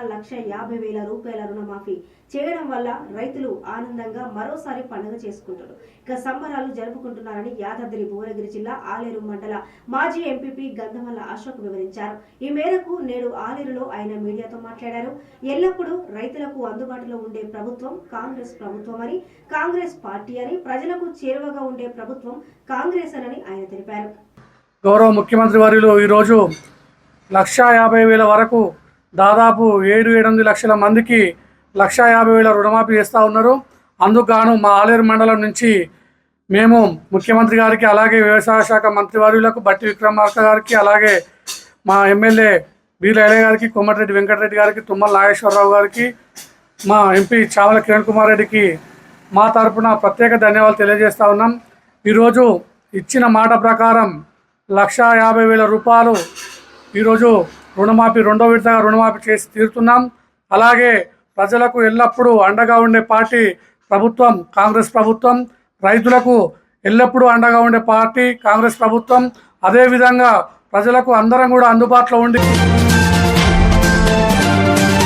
1,50,000 రూపాయల రుణమాఫీ చేయడం వల్ల రైతులు ఆనందంగా మరోసారి పండుగ చేసుకుంటారు. ఇక సంబరాలు జరుపుకుంటున్నారని యాదాద్రి భువనగిరి జిల్లా ఆలేరు మండల మాజీ ఎంపీపీ గంధమల్ల అశోక్ వివరించారు. ఈ మేరకు నేడు ఆలేరులో ఆయన మీడియాతో మాట్లాడారు. ఎల్లప్పుడూ రైతులకు అందుబాటులో ఉండే ప్రభుత్వం కాంగ్రెస్ ప్రభుత్వం అని, కాంగ్రెస్ పార్టీ అని, ప్రజలకు చేరువగా ఉండే ప్రభుత్వం కాంగ్రెస్ అని ఆయన తెలిపారు. గౌరవ ముఖ్యమంత్రి వర్యులు ఈరోజు 1,50,000 వరకు దాదాపు 7-8 లక్షల మందికి 1,50,000 రుణమాఫీ చేస్తూ ఉన్నారు. అందుకు గాను మా ఆలేరు మండలం నుంచి మేము ముఖ్యమంత్రి గారికి, అలాగే వ్యవసాయ శాఖ మంత్రివర్యులకు బట్టి విక్రమార్క గారికి, అలాగే మా ఎమ్మెల్యే బీర్ల ఎలయ్య గారికి, కోమటిరెడ్డి వెంకటరెడ్డి గారికి, తుమ్మల నాగేశ్వరరావు గారికి, మా ఎంపీ చావల కిరణ్ కుమార్ రెడ్డికి మా తరపున ప్రత్యేక ధన్యవాదాలు తెలియజేస్తూ ఉన్నాం. ఈరోజు ఇచ్చిన మాట ప్రకారం 1,50,000 రూపాయలు ఈరోజు రుణమాఫీ, రెండో విడతగా రుణమాఫీ చేసి తీరుతున్నాం. అలాగే ప్రజలకు ఎల్లప్పుడూ అండగా ఉండే పార్టీ ప్రభుత్వం కాంగ్రెస్ ప్రభుత్వం, రైతులకు ఎల్లప్పుడూ అండగా ఉండే పార్టీ కాంగ్రెస్ ప్రభుత్వం. అదేవిధంగా ప్రజలకు అందరం కూడా అందుబాటులో ఉండి